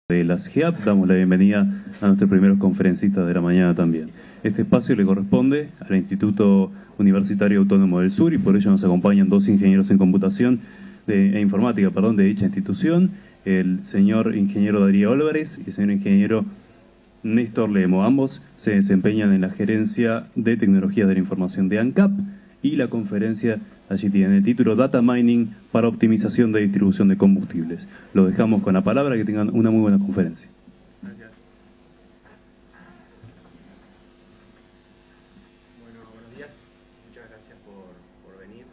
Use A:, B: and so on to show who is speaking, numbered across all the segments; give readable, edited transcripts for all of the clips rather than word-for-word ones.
A: De las GEAP damos la bienvenida a nuestros primeros conferencistas de la mañana también. Este espacio le corresponde al Instituto Universitario Autónomo del Sur y por ello nos acompañan dos ingenieros en computación e informática, de dicha institución, el señor ingeniero Darío Álvarez y el señor ingeniero Néstor Lemo. Ambos se desempeñan en la gerencia de tecnologías de la información de ANCAP y la conferencia allí tiene el título Data Mining para optimización de distribución de combustibles. Lo dejamos con la palabra, que tengan una muy buena conferencia.
B: Gracias. Bueno, buenos días. Muchas gracias por venir.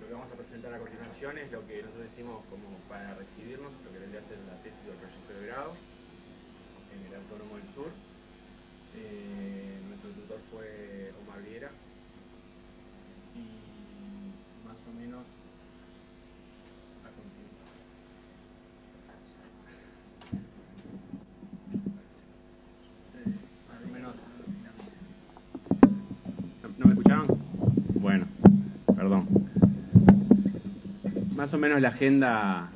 B: Lo que vamos a presentar a continuación es lo que nosotros decimos como para recibirnos, lo que vendría a ser la tesis del proyecto de grado en el Autónomo del Sur. Nuestro tutor fue Omar Viera y más o menos a continuación. Más o menos. ¿No me escucharon? Bueno, perdón. Más o menos la agenda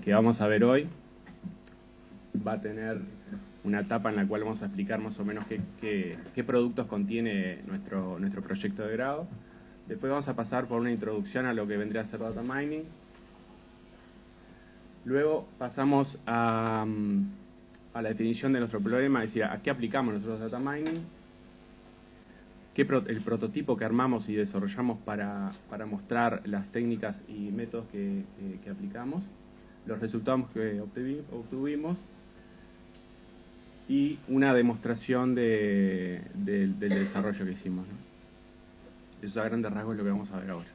B: que vamos a ver hoy va a tener una etapa en la cual vamos a explicar más o menos qué productos contiene nuestro proyecto de grado. Después vamos a pasar por una introducción a lo que vendría a ser Data Mining. Luego pasamos a la definición de nuestro problema, es decir, a qué aplicamos nosotros Data Mining, el prototipo que armamos y desarrollamos para mostrar las técnicas y métodos que aplicamos, los resultados que obtuvimos y una demostración del desarrollo que hicimos, ¿no? Eso a grandes rasgos es lo que vamos a ver ahora.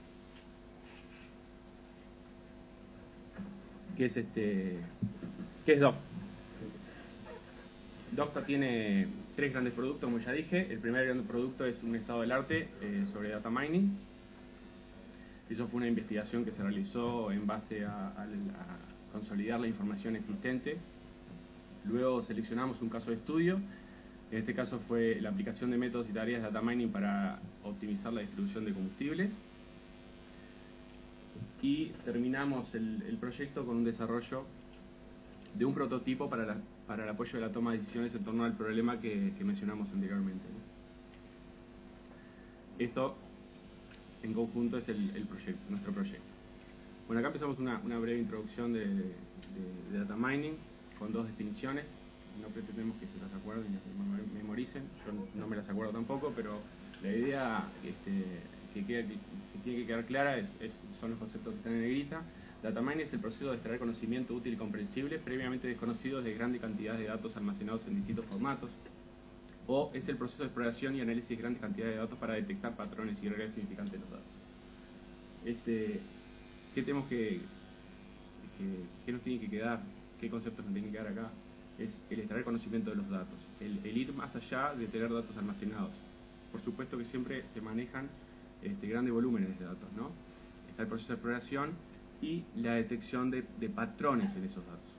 B: ¿Qué es Doc? Doc tiene tres grandes productos, como ya dije. El primer gran producto es un estado del arte sobre data mining. Eso fue una investigación que se realizó en base a consolidar la información existente. Luego seleccionamos un caso de estudio. En este caso fue la aplicación de métodos y tareas de data mining para optimizar la distribución de combustibles. Y terminamos el proyecto con un desarrollo de un prototipo para el apoyo de la toma de decisiones en torno al problema que mencionamos anteriormente, ¿no? Esto en conjunto es nuestro proyecto. Bueno, acá empezamos una breve introducción de data mining con dos definiciones. No pretendemos que se las acuerden y las memoricen. Yo no me las acuerdo tampoco, pero la idea que tiene que quedar clara son los conceptos que están en negrita. Data mining es el proceso de extraer conocimiento útil y comprensible previamente desconocido de grandes cantidades de datos almacenados en distintos formatos. O es el proceso de exploración y análisis de grandes cantidades de datos para detectar patrones y reglas significantes de los datos. ¿Qué tenemos qué nos tiene que quedar? ¿Qué conceptos nos tienen que quedar acá? Es el extraer conocimiento de los datos, el ir más allá de tener datos almacenados. Por supuesto que siempre se manejan grandes volúmenes de datos, ¿no? Está el proceso de exploración y la detección de patrones en esos datos.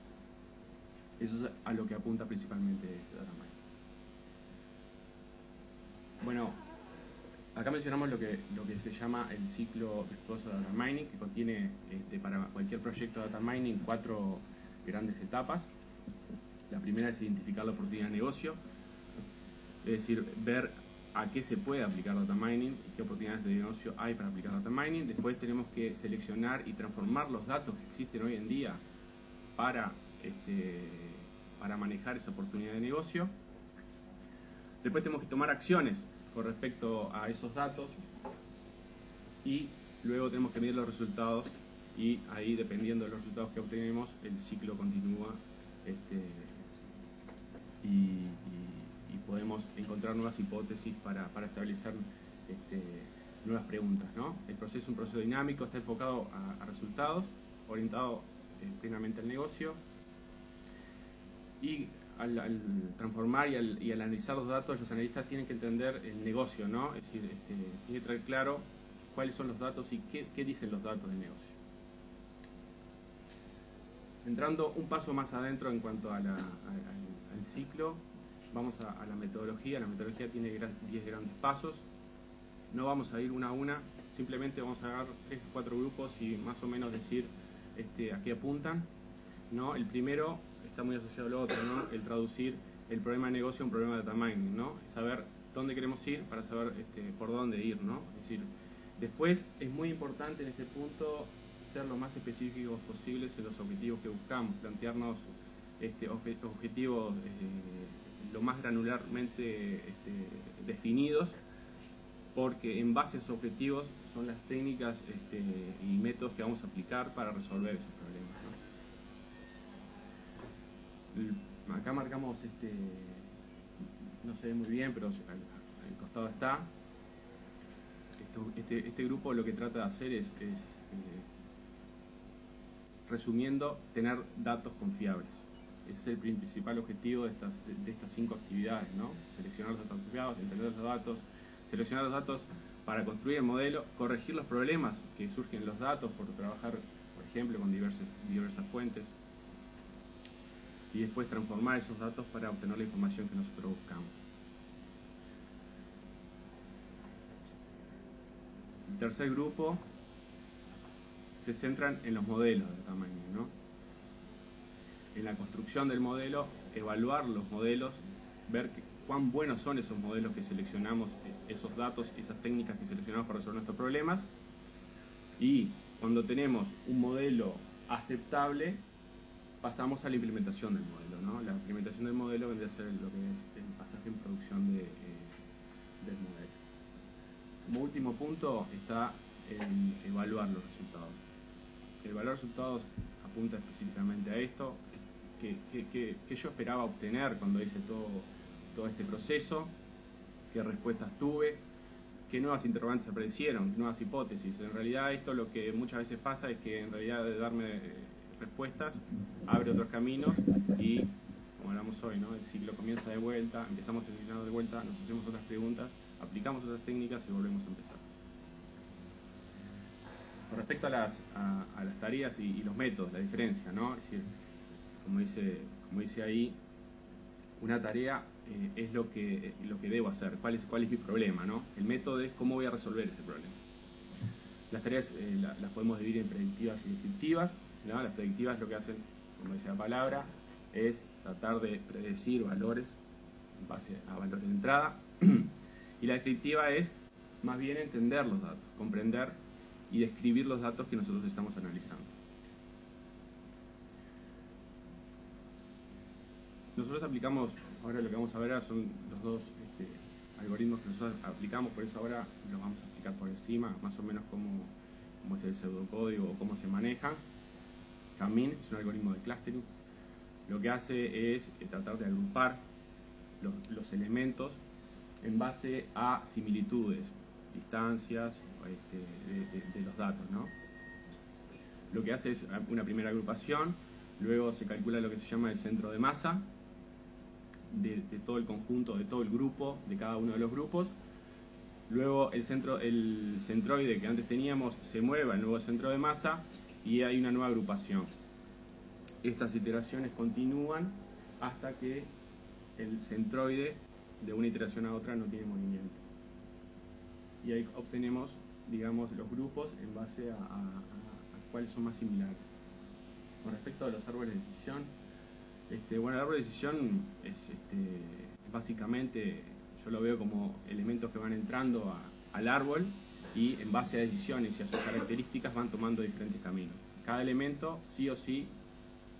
B: Eso es a lo que apunta principalmente Data Mining. Bueno, acá mencionamos lo que se llama el ciclo virtuoso de Data Mining, que contiene para cualquier proyecto de Data Mining 4 grandes etapas. La primera es identificar la oportunidad de negocio, es decir, ver a qué se puede aplicar Data Mining y qué oportunidades de negocio hay para aplicar Data Mining. Después tenemos que seleccionar y transformar los datos que existen hoy en día para manejar esa oportunidad de negocio. Después tenemos que tomar acciones con respecto a esos datos y luego tenemos que medir los resultados y ahí, dependiendo de los resultados que obtenemos, el ciclo continúa y podemos encontrar nuevas hipótesis para establecer nuevas preguntas, ¿no? El proceso es un proceso dinámico, está enfocado a resultados, orientado plenamente al negocio, y al transformar y al analizar los datos, los analistas tienen que entender el negocio, ¿no? Es decir, tienen que tener claro cuáles son los datos y qué dicen los datos del negocio. Entrando un paso más adentro en cuanto al ciclo, vamos a la metodología. La metodología tiene 10 grandes pasos. No vamos a ir una a una, simplemente vamos a agarrar 3 o 4 grupos y más o menos decir a qué apuntan. ¿no? El primero está muy asociado al otro, ¿no? El traducir el problema de negocio a un problema de data mining, ¿no? Saber dónde queremos ir para saber por dónde ir, ¿no? Es decir, después es muy importante en este punto ser lo más específicos posibles en los objetivos que buscamos, plantearnos objetivos lo más granularmente definidos, porque en base a esos objetivos son las técnicas y métodos que vamos a aplicar para resolver esos problemas, ¿no? Acá marcamos, no se ve muy bien, pero al costado está. Este grupo lo que trata de hacer es resumiendo, tener datos confiables. Ese es el principal objetivo de estas 5 actividades, ¿no? Seleccionar los datos confiables, entender los datos, seleccionar los datos para construir el modelo, corregir los problemas que surgen en los datos por trabajar, por ejemplo, con diversas fuentes, y después transformar esos datos para obtener la información que nosotros buscamos. El tercer grupo se centran en los modelos de tamaño, ¿no? En la construcción del modelo, evaluar los modelos, ver cuán buenos son esos modelos que seleccionamos, esos datos, esas técnicas que seleccionamos para resolver nuestros problemas. Y cuando tenemos un modelo aceptable, pasamos a la implementación del modelo, ¿no? La implementación del modelo vendría a ser lo que es el pasaje en producción del modelo. Como último punto está el evaluar los resultados. El evaluar resultados apunta específicamente a esto, que yo esperaba obtener cuando hice todo este proceso, qué respuestas tuve, qué nuevas interrogantes aparecieron, nuevas hipótesis. En realidad esto lo que muchas veces pasa es que en realidad de darme respuestas abre otros caminos y, como hablamos hoy, ¿no? El ciclo comienza de vuelta, empezamos el ciclo de vuelta, nos hacemos otras preguntas, aplicamos otras técnicas y volvemos a empezar. Con respecto a las tareas y los métodos, la diferencia, ¿no? Es decir, como dice ahí, una tarea es lo que debo hacer, cuál es mi problema, ¿no? El método es cómo voy a resolver ese problema. Las tareas las podemos dividir en predictivas y descriptivas, ¿no? Las predictivas lo que hacen, como dice la palabra, es tratar de predecir valores en base a valores de entrada, y la descriptiva es más bien entender los datos, comprender y describir los datos que nosotros estamos analizando. Nosotros aplicamos, ahora lo que vamos a ver son los dos algoritmos que nosotros aplicamos, por eso ahora los vamos a explicar por encima, más o menos cómo es el pseudocódigo o cómo se maneja. Camin es un algoritmo de clustering. Lo que hace es tratar de agrupar los elementos en base a similitudes, distancias de los datos, ¿no? Lo que hace es una primera agrupación, luego se calcula lo que se llama el centro de masa de todo el conjunto, de todo el grupo, de cada uno de los grupos. Luego el centroide que antes teníamos se mueve al nuevo centro de masa y hay una nueva agrupación. Estas iteraciones continúan hasta que el centroide de una iteración a otra no tiene movimiento. Y ahí obtenemos, digamos, los grupos en base a cuáles son más similares. Con respecto a los árboles de decisión, bueno, el árbol de decisión es básicamente, yo lo veo como elementos que van entrando al árbol y en base a decisiones y a sus características van tomando diferentes caminos. Cada elemento sí o sí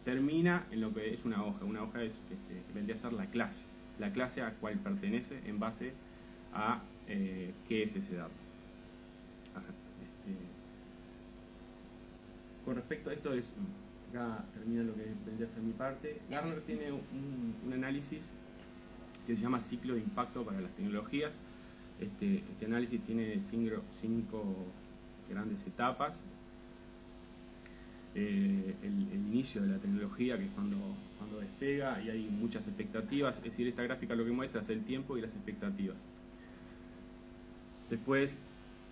B: termina en lo que es una hoja. Una hoja vendría a ser la clase a cual pertenece en base a qué es ese dato. Con respecto a esto, acá termina lo que vendría a ser mi parte. Gartner tiene un análisis que se llama ciclo de impacto para las tecnologías. Este análisis tiene 5 grandes etapas. El inicio de la tecnología, que es cuando despega y hay muchas expectativas, es decir, esta gráfica lo que muestra es el tiempo y las expectativas. Después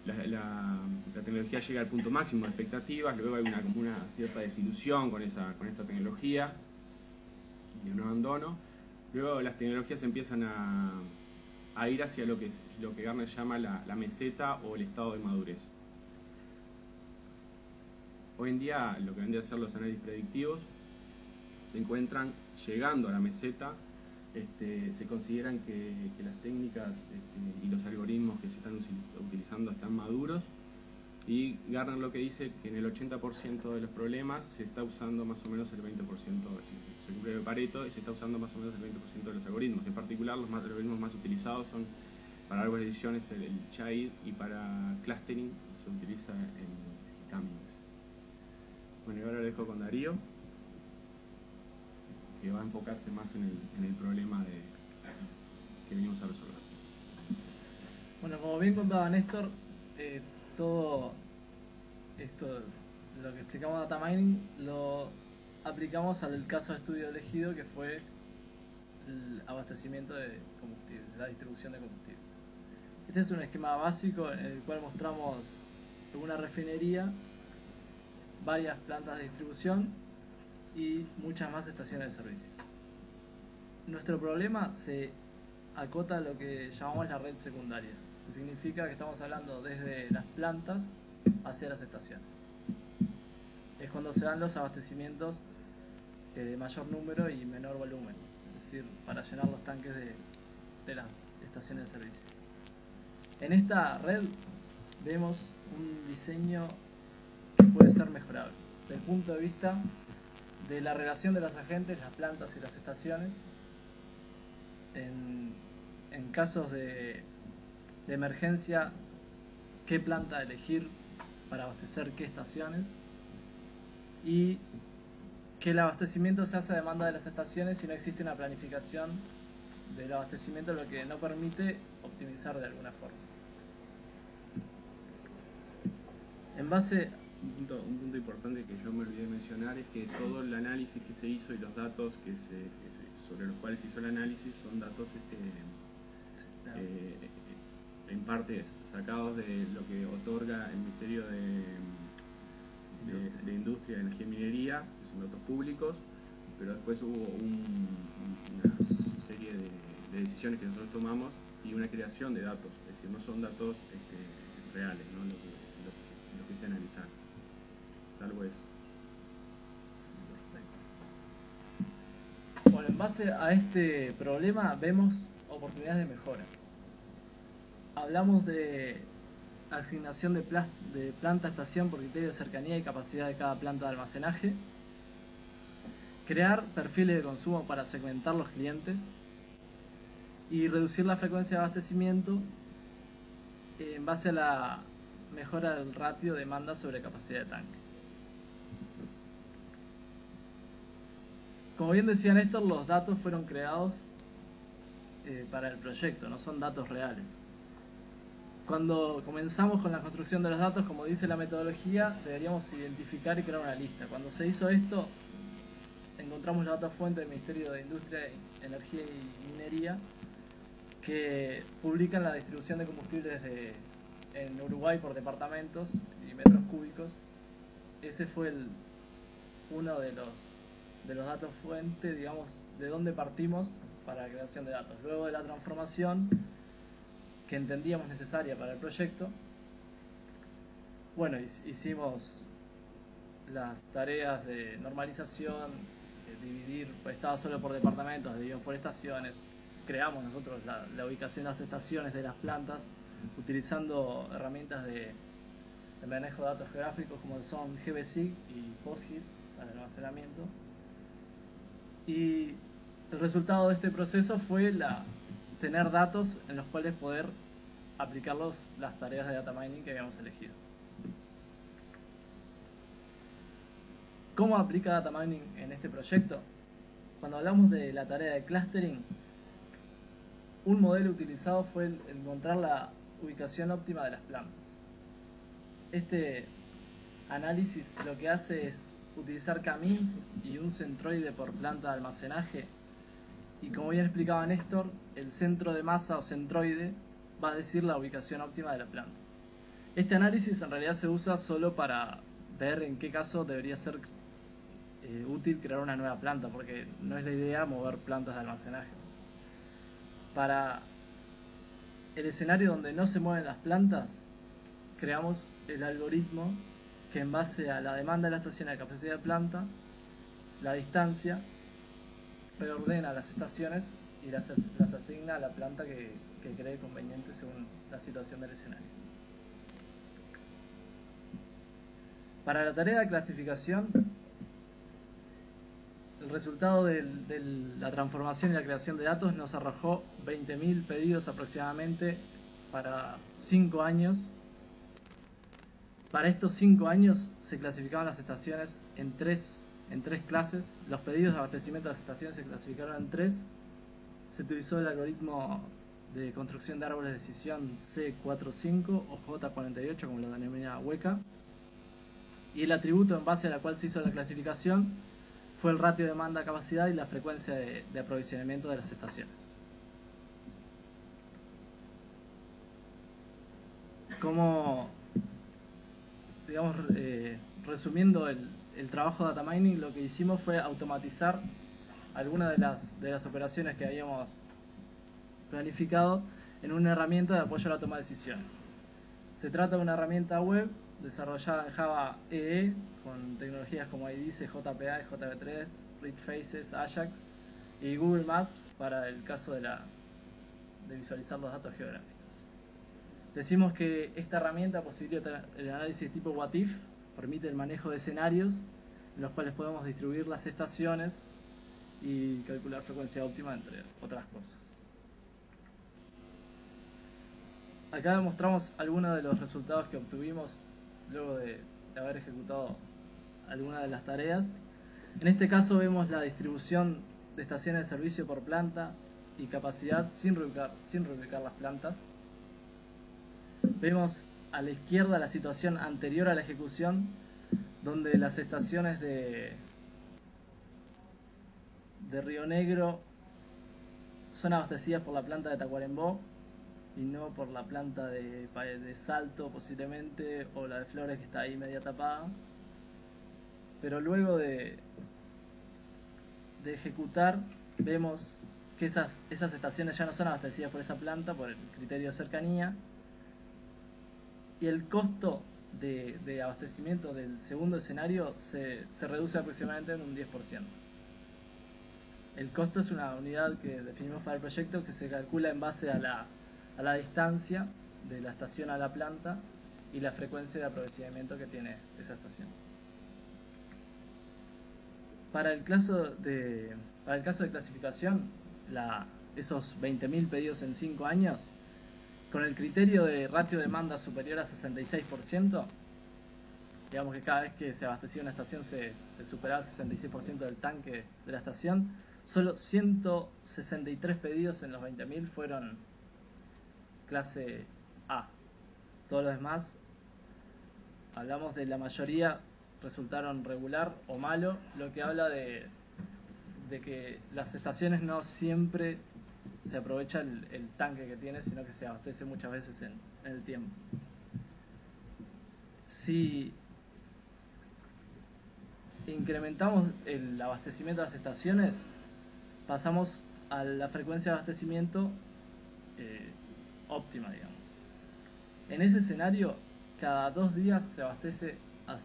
B: la tecnología llega al punto máximo de expectativas, luego hay una cierta desilusión con esa tecnología y un abandono. Luego las tecnologías empiezan a ir hacia lo que Gartner llama la meseta o el estado de madurez. Hoy en día lo que vendría a ser los análisis predictivos se encuentran llegando a la meseta, se consideran que las técnicas y los algoritmos que se están utilizando están maduros, y Gartner lo que dice que en el 80% de los problemas se está usando más o menos el 20%, se cumple el Pareto, y se está usando más o menos el 20% de los algoritmos. En particular, los algoritmos más utilizados son para árboles de decisiones el CHAID, y para clustering se utiliza el Cummings. Bueno, y ahora lo dejo con Darío, que va a enfocarse más en el problema que venimos a resolver.
C: Bueno, como bien contaba Néstor, todo esto, lo que explicamos de data mining, lo aplicamos al caso de estudio elegido, que fue el abastecimiento de combustible, la distribución de combustible. Este es un esquema básico en el cual mostramos una refinería, varias plantas de distribución y muchas más estaciones de servicio. Nuestro problema se acota a lo que llamamos la red secundaria, que significa que estamos hablando desde las plantas hacia las estaciones. Es cuando se dan los abastecimientos de mayor número y menor volumen, es decir, para llenar los tanques de las estaciones de servicio. En esta red vemos un diseño que puede ser mejorable desde el punto de vista de la relación de los agentes, las plantas y las estaciones, en casos de emergencia, qué planta elegir para abastecer qué estaciones, y que el abastecimiento se hace a demanda de las estaciones y no existe una planificación del abastecimiento, lo que no permite optimizar de alguna forma. En base...
B: Un punto importante que yo me olvidé de mencionar es que todo el análisis que se hizo y los datos sobre los cuales se hizo el análisis son datos en parte sacados de lo que otorga el Ministerio de Industria, Energía y Minería, que son datos públicos, pero después hubo una serie de decisiones que nosotros tomamos y una creación de datos, es decir, no son datos reales, ¿no? lo que se analizaron, salvo eso.
C: Bueno, en base a este problema vemos oportunidades de mejora. Hablamos de asignación de planta-estación por criterio de cercanía y capacidad de cada planta de almacenaje, crear perfiles de consumo para segmentar los clientes y reducir la frecuencia de abastecimiento en base a la mejora del ratio demanda sobre capacidad de tanque. Como bien decía Néstor, los datos fueron creados para el proyecto, no son datos reales. Cuando comenzamos con la construcción de los datos, como dice la metodología, deberíamos identificar y crear una lista. Cuando se hizo esto, encontramos la data fuente del Ministerio de Industria, Energía y Minería, que publican la distribución de combustibles en Uruguay por departamentos y metros cúbicos. Ese fue uno de los datos fuente, digamos, de dónde partimos para la creación de datos. Luego de la transformación que entendíamos necesaria para el proyecto, bueno, hicimos las tareas de normalización, dividir, pues estaba solo por departamentos, dividimos por estaciones, creamos nosotros la ubicación de las estaciones de las plantas utilizando herramientas de manejo de datos geográficos como son GBSIG y PostGIS para el almacenamiento. Y el resultado de este proceso fue tener datos en los cuales poder aplicar las tareas de data mining que habíamos elegido. ¿Cómo aplica data mining en este proyecto? Cuando hablamos de la tarea de clustering, un modelo utilizado fue encontrar la ubicación óptima de las plantas. Este análisis lo que hace es utilizar camins y un centroide por planta de almacenaje, y como bien explicaba Néstor, el centro de masa o centroide va a decir la ubicación óptima de la planta. Este análisis en realidad se usa solo para ver en qué caso debería ser útil crear una nueva planta, porque no es la idea mover plantas de almacenaje. Para el escenario donde no se mueven las plantas, creamos el algoritmo que, en base a la demanda de la estación y la capacidad de planta, la distancia, reordena las estaciones y las asigna a la planta que cree conveniente según la situación del escenario. Para la tarea de clasificación, el resultado de la transformación y la creación de datos nos arrojó 20.000 pedidos aproximadamente para 5 años. Para estos 5 años se clasificaban las estaciones en tres clases. Los pedidos de abastecimiento de las estaciones se clasificaron en 3. Se utilizó el algoritmo de construcción de árboles de decisión C45 o J48, como lo denomina Hueca. Y el atributo en base al cual se hizo la clasificación fue el ratio de demanda-capacidad y la frecuencia de aprovisionamiento de las estaciones. Como, digamos, resumiendo el trabajo de data mining, lo que hicimos fue automatizar algunas de las operaciones que habíamos planificado en una herramienta de apoyo a la toma de decisiones. Se trata de una herramienta web desarrollada en Java EE con tecnologías como IDICE, JPA, JB3, ReadFaces, Ajax y Google Maps para el caso de visualizar los datos geográficos. Decimos que esta herramienta posibilita el análisis tipo What If, permite el manejo de escenarios en los cuales podemos distribuir las estaciones y calcular frecuencia óptima, entre otras cosas. Acá demostramos algunos de los resultados que obtuvimos luego de haber ejecutado algunas de las tareas. En este caso vemos la distribución de estaciones de servicio por planta y capacidad sin reubicar las plantas. Vemos a la izquierda la situación anterior a la ejecución, donde las estaciones de Río Negro son abastecidas por la planta de Tacuarembó y no por la planta de Salto posiblemente, o la de Flores que está ahí media tapada. Pero luego de ejecutar vemos que esas estaciones ya no son abastecidas por esa planta por el criterio de cercanía, y el costo de abastecimiento del segundo escenario se reduce aproximadamente en un 10%. El costo es una unidad que definimos para el proyecto que se calcula en base a la distancia de la estación a la planta y la frecuencia de aprovisionamiento que tiene esa estación. Para el caso de clasificación, esos 20.000 pedidos en 5 años, con el criterio de ratio de demanda superior a 66%, digamos que cada vez que se abastecía una estación se superaba el 66% del tanque de la estación, solo 163 pedidos en los 20.000 fueron clase A. Todos los demás, hablamos de la mayoría, resultaron regular o malo, lo que habla de que las estaciones no siempre se aprovecha el tanque que tiene, sino que se abastece muchas veces en el tiempo. Si incrementamos el abastecimiento de las estaciones, pasamos a la frecuencia de abastecimiento óptima, digamos. En ese escenario, cada 2 días se abastece a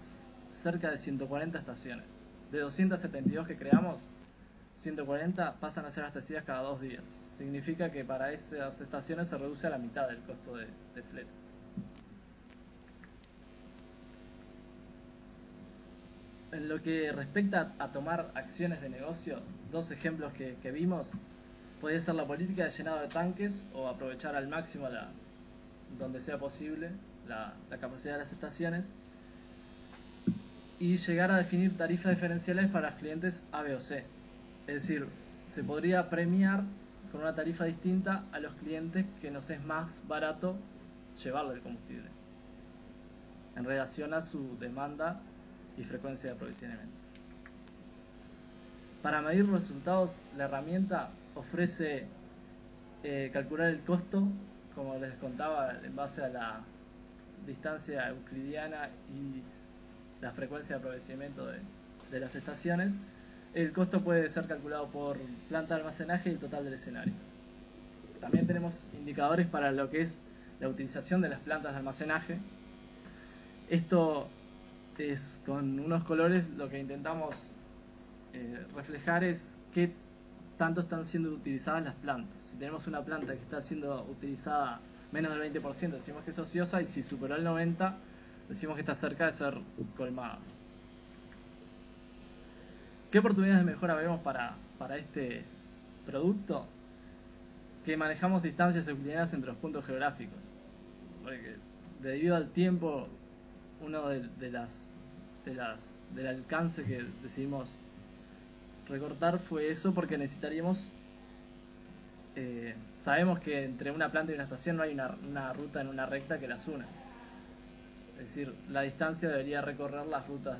C: cerca de 140 estaciones. De 272 que creamos, 140 pasan a ser abastecidas cada 2 días. Significa que para esas estaciones se reduce a la mitad el costo de fletes. En lo que respecta a tomar acciones de negocio, 2 ejemplos que vimos, puede ser la política de llenado de tanques o aprovechar al máximo donde sea posible la capacidad de las estaciones, y llegar a definir tarifas diferenciales para los clientes A, B o C. Es decir, se podría premiar con una tarifa distinta a los clientes que nos es más barato llevarle el combustible en relación a su demanda y frecuencia de aprovisionamiento. Para medir resultados, la herramienta ofrece calcular el costo, como les contaba, en base a la distancia euclidiana y la frecuencia de aprovisionamiento de las estaciones. El costo puede ser calculado por planta de almacenaje y el total del escenario. También tenemos indicadores para lo que es la utilización de las plantas de almacenaje. Esto es con unos colores, lo que intentamos reflejar es qué tanto están siendo utilizadas las plantas. Si tenemos una planta que está siendo utilizada menos del 20%, decimos que es ociosa, y si superó el 90%, decimos que está cerca de ser colmada. ¿Qué oportunidades de mejora vemos para este producto? Que manejamos distancias euclidianas entre los puntos geográficos. Porque debido al tiempo, uno del alcance que decidimos recortar fue eso, porque necesitaríamos, sabemos que entre una planta y una estación no hay una ruta en una recta que las una. Es decir, la distancia debería recorrer las rutas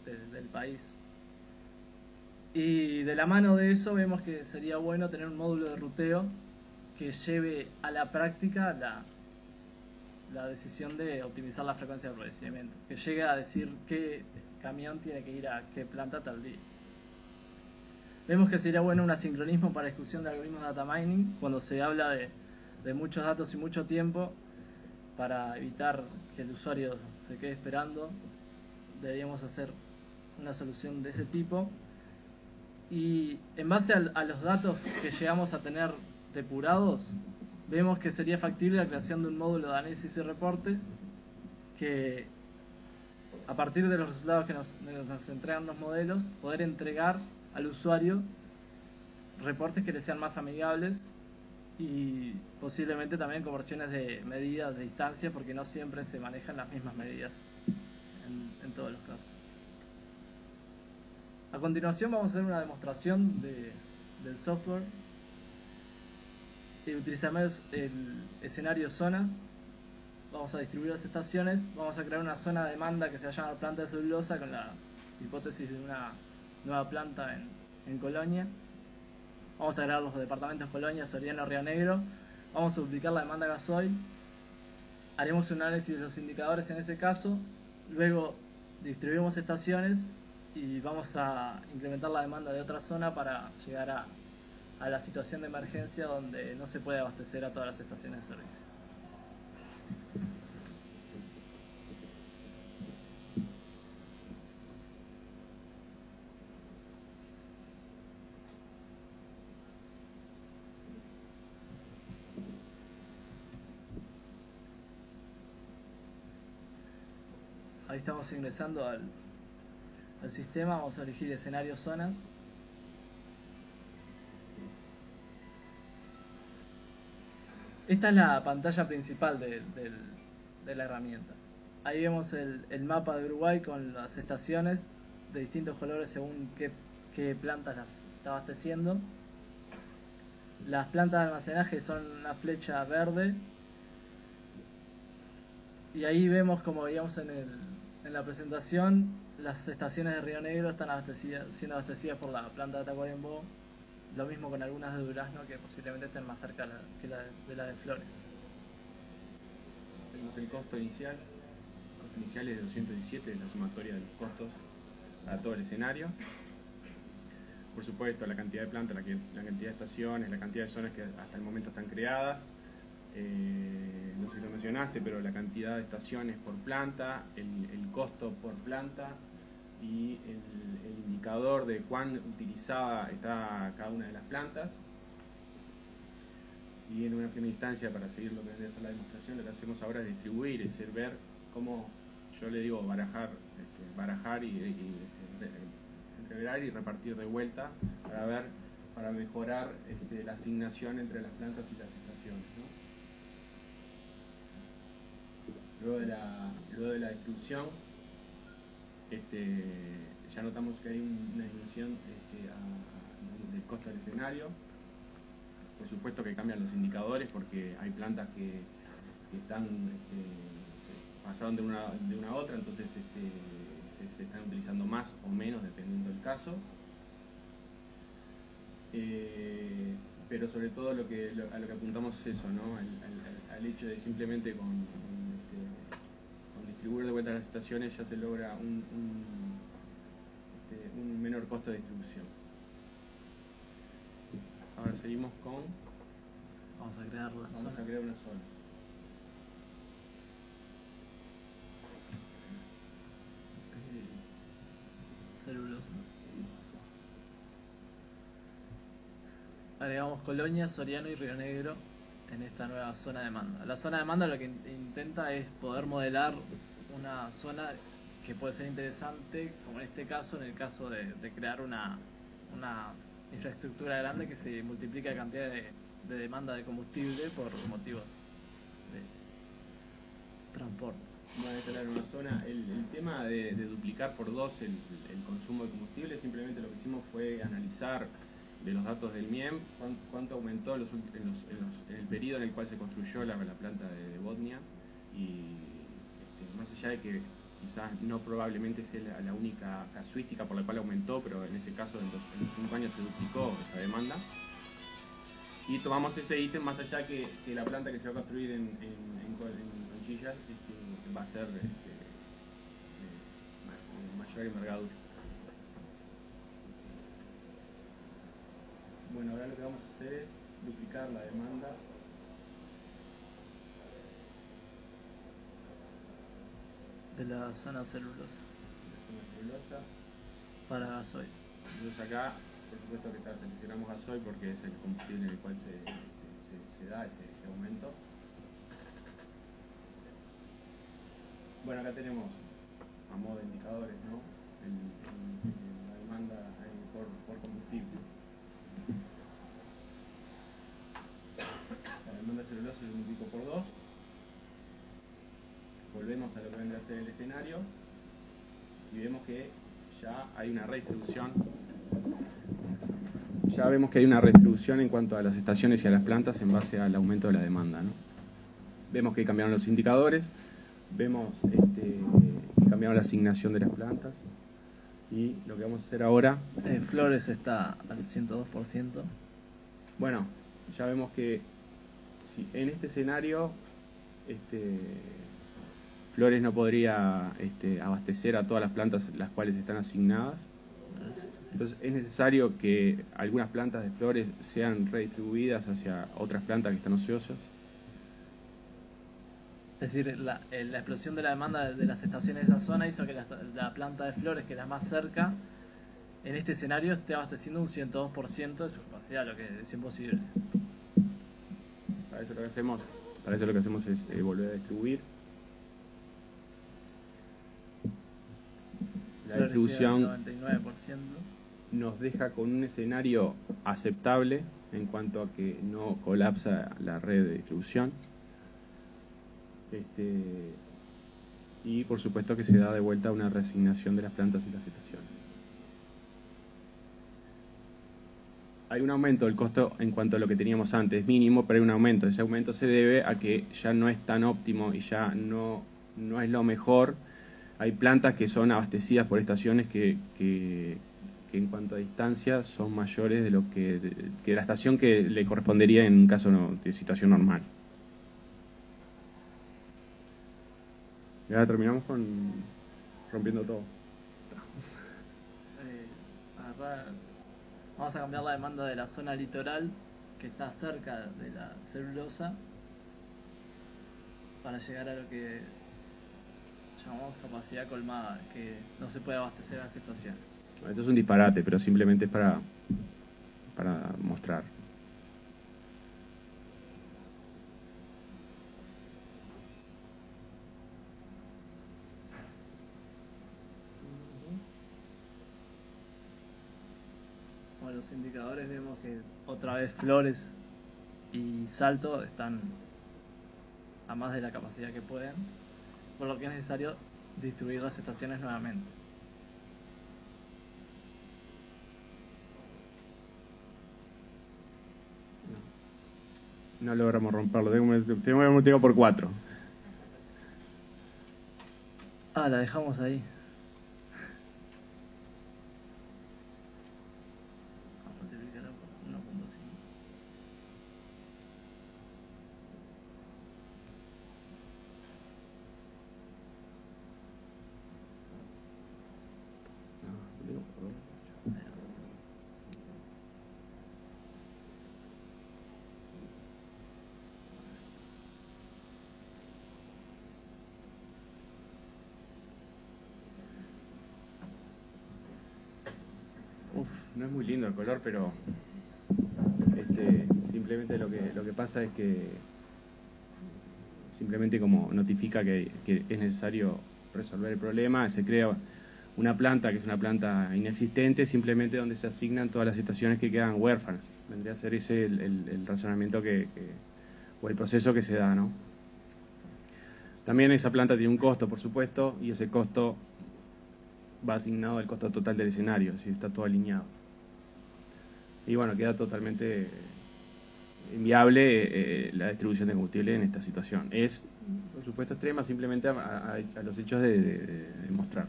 C: del país. Y de la mano de eso vemos que sería bueno tener un módulo de ruteo que lleve a la práctica la decisión de optimizar la frecuencia de procesamiento, que llegue a decir qué camión tiene que ir a qué planta tal día. Vemos que sería bueno un asincronismo para discusión de algoritmos de data mining cuando se habla de muchos datos y mucho tiempo, para evitar que el usuario se quede esperando. Deberíamos hacer una solución de ese tipo. Y en base a los datos que llegamos a tener depurados, vemos que sería factible la creación de un módulo de análisis y reporte que, a partir de los resultados que nos entregan los modelos, poder entregar al usuario reportes que le sean más amigables, y posiblemente también con versiones de medidas de distancia, porque no siempre se manejan las mismas medidas en todos los casos. A continuación vamos a hacer una demostración del software. Utilizaremos el escenario zonas. Vamos a distribuir las estaciones. Vamos a crear una zona de demanda que se va a llamar planta de celulosa, con la hipótesis de una nueva planta en Colonia. Vamos a crear los departamentos Colonia, Soriano, Río Negro. Vamos a duplicar la demanda gasoil. Haremos un análisis de los indicadores en ese caso. Luego distribuimos estaciones y vamos a incrementar la demanda de otra zona para llegar a la situación de emergencia donde no se puede abastecer a todas las estaciones de servicio. Ahí estamos ingresando al sistema. Vamos a elegir escenario zonas. Esta es la pantalla principal de la herramienta. Ahí vemos el mapa de Uruguay con las estaciones de distintos colores según qué plantas las está abasteciendo. Las plantas de almacenaje son una flecha verde. Y ahí vemos, como veíamos en la presentación, las estaciones de Río Negro están siendo abastecidas por la planta de Tacuarembó. Lo mismo con algunas de Durazno, que posiblemente estén más cerca que la de Flores.
B: Tenemos el costo inicial. El costo inicial es de 217, la sumatoria de los costos para todo el escenario. Por supuesto, la cantidad de plantas, la cantidad de estaciones, la cantidad de zonas que hasta el momento están creadas. No sé si lo mencionaste, pero la cantidad de estaciones por planta, el costo por planta y el indicador de cuán utilizada está cada una de las plantas. Y en una primera instancia, para seguir lo que vendría a ser la demostración, lo que hacemos ahora es distribuir, es decir, ver cómo, yo le digo barajar y entreverar y repartir de vuelta para mejorar la asignación entre las plantas y las estaciones, ¿no? Luego de la distribución, ya notamos que hay una disminución del costo del escenario. Por supuesto que cambian los indicadores porque hay plantas que están pasaron de una a otra, entonces se están utilizando más o menos dependiendo del caso. Pero sobre todo a lo que apuntamos es eso, ¿no? Al hecho de simplemente con distribuir de vuelta las estaciones ya se logra un menor costo de distribución. Ahora seguimos con...
C: Vamos a crear una zona.
B: a crear una zona.
C: Celulosa. agregamos Colonia, Soriano y Río Negro en esta nueva zona de demanda. La zona de demanda lo que intenta es poder modelar una zona que puede ser interesante, como en este caso, en el caso de crear una infraestructura grande que se multiplica la cantidad de demanda de combustible por motivos de transporte.
B: Bueno, instalar una zona. El tema de duplicar por dos el consumo de combustible, simplemente lo que hicimos fue analizar de los datos del MIEM cuánto aumentó en el periodo en el cual se construyó la planta de Botnia, y más allá de que quizás no probablemente sea la única casuística por la cual aumentó, pero en ese caso en los 5 años se duplicó esa demanda. Y tomamos ese ítem más allá que la planta que se va a construir en Conchillas va a ser mayor envergadura. Bueno, ahora lo que vamos a hacer es duplicar la demanda
C: De la zona celulosa para gasoil.
B: Entonces acá, por supuesto que seleccionamos gasoil porque es el combustible en el cual se da ese aumento. Bueno, acá tenemos a modo de indicadores, ¿no? La demanda por combustible. La demanda de celulosa se multiplicó por 2. Volvemos a lo que vendría a ser el escenario y vemos que ya hay una redistribución. Ya vemos que hay una redistribución en cuanto a las estaciones y a las plantas en base al aumento de la demanda, ¿no? Vemos que cambiaron los indicadores, vemos que cambiaron la asignación de las plantas, y lo que vamos a hacer ahora...
C: Flores está al 102%.
B: Bueno, ya vemos que si en este escenario Flores no podría abastecer a todas las plantas las cuales están asignadas. Entonces es necesario que algunas plantas de Flores sean redistribuidas hacia otras plantas que están ociosas.
C: Es decir, la explosión de la demanda de las estaciones de esa zona hizo que la planta de Flores, que es la más cerca, en este escenario esté abasteciendo un 102% de su capacidad, lo que es imposible.
B: Para eso lo que hacemos es volver a distribuir. La distribución
C: 99%.
B: Nos deja con un escenario aceptable en cuanto a que no colapsa la red de distribución. Y por supuesto que se da de vuelta una reasignación de las plantas y las estaciones. Hay un aumento del costo en cuanto a lo que teníamos antes, mínimo, pero hay un aumento. Ese aumento se debe a que ya no es tan óptimo y ya no es lo mejor. Hay plantas que son abastecidas por estaciones que en cuanto a distancia son mayores de lo que la estación que le correspondería en un caso de situación normal. Y ahora terminamos con rompiendo todo.
C: Vamos a cambiar la demanda de la zona litoral, que está cerca de la celulosa, para llegar a lo que llamamos capacidad colmada, que no se puede abastecer a las estaciones.
B: Esto es un disparate, pero simplemente es para mostrar.
C: Bueno, los indicadores vemos que otra vez Flores y Salto están a más de la capacidad que pueden, por lo que es necesario distribuir las estaciones nuevamente.
B: No logramos romperlo, tengo que multiplicar por 4.
C: La dejamos ahí. Vamos a multiplicarla por 1.5.
B: No es muy lindo el color, pero simplemente lo que pasa es que simplemente como notifica que es necesario resolver el problema, se crea una planta que es una planta inexistente, simplemente donde se asignan todas las estaciones que quedan huérfanas. Vendría a ser ese el razonamiento o el proceso que se da, ¿no? También esa planta tiene un costo, por supuesto, y ese costo va asignado al costo total del escenario, si está todo alineado. Y bueno, queda totalmente inviable la distribución de combustible en esta situación. Es, por supuesto, extrema, simplemente a los hechos de mostrar.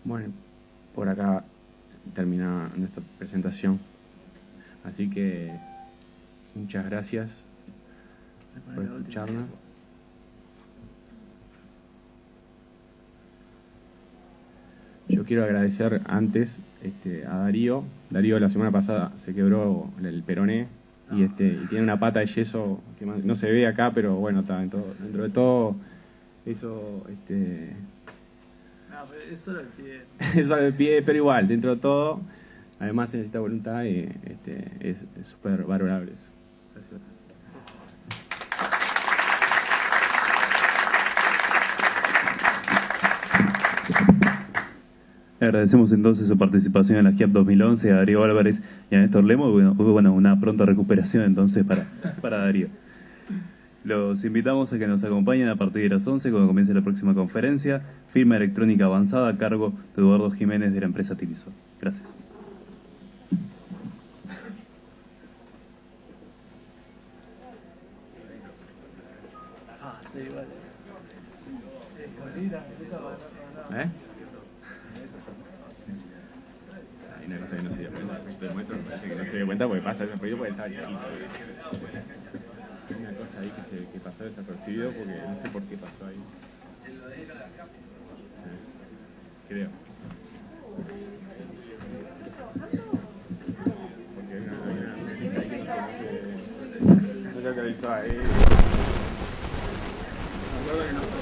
B: Bueno, por acá termina nuestra presentación. Así que muchas gracias por escucharnos. Yo quiero agradecer antes a Darío. Darío la semana pasada se quebró el peroné y tiene una pata de yeso que no se ve acá, pero bueno, está dentro de todo eso
C: No, pero eso era el pie.
B: eso era el pie, pero igual, dentro de todo, además se necesita voluntad y es súper valorable eso. Gracias.
A: Agradecemos entonces su participación en la SCIAP 2011 a Darío Álvarez y a Néstor Lemo. Bueno, una pronta recuperación entonces para Darío. Los invitamos a que nos acompañen a partir de las 11 cuando comience la próxima conferencia, firma electrónica avanzada a cargo de Eduardo Jiménez de la empresa Tiliso. Gracias.
C: Sí, vale.
B: Hay una cosa que no se dio cuenta, yo te muestro, me parece que no se dio cuenta porque pasa desapercibido porque estaba chiquito. Hay una cosa ahí que pasó desapercibido porque no sé por qué pasó ahí. Sí, creo. Porque hay una metita ahí que no se localizó ahí. Me acuerdo que no fue.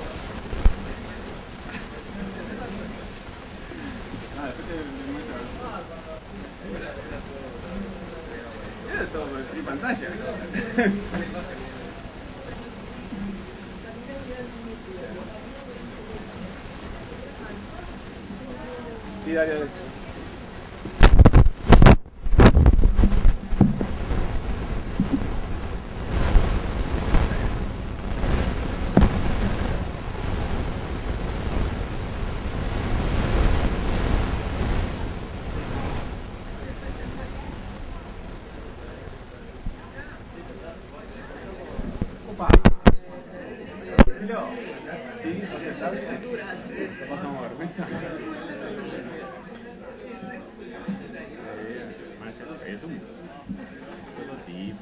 B: Después te muestro. Era todo por el pantalla. Sí, dale. Opa. Sí, no sé, ¿está bien? ¿Lo pasamos vergüenza? Es un prototipo.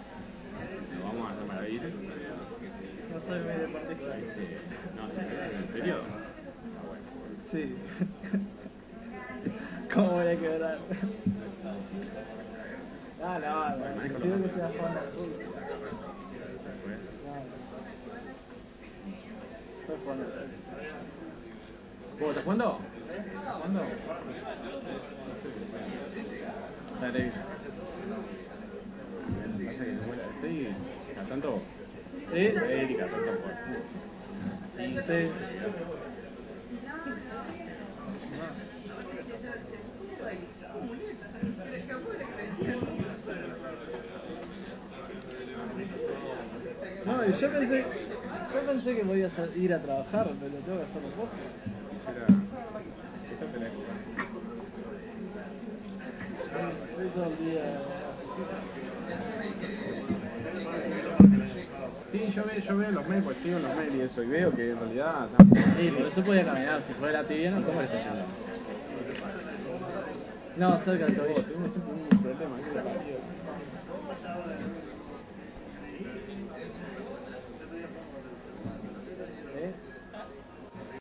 B: Lo vamos a hacer para ir.
C: No soy medio particular.
B: No, ¿en serio?
C: Sí. ¿Cómo voy a quebrar? No, quiero que sea Juan al fútbol. Fue Juan al fútbol.
B: ¿Vos estás jugando? ¿Estás jugando? Dale. Pasa que estoy a tanto.
C: ¿Sí?
B: Erika, tanto jugar.
C: Sí. No, y yo pensé que podías ir a trabajar, pero tengo que hacerlo vos.
B: Esta te la
C: Estoy todo el día.
B: Sí, yo veo los mails, porque estoy en los mails y eso, y veo que en realidad...
C: Sí, por eso podía caminar, si fuera la tibia no.
B: ¿Cómo le está yendo?
C: No, cerca del tobillo.
B: Tuvimos siempre un problema aquí en el partido.
C: ¿Sí?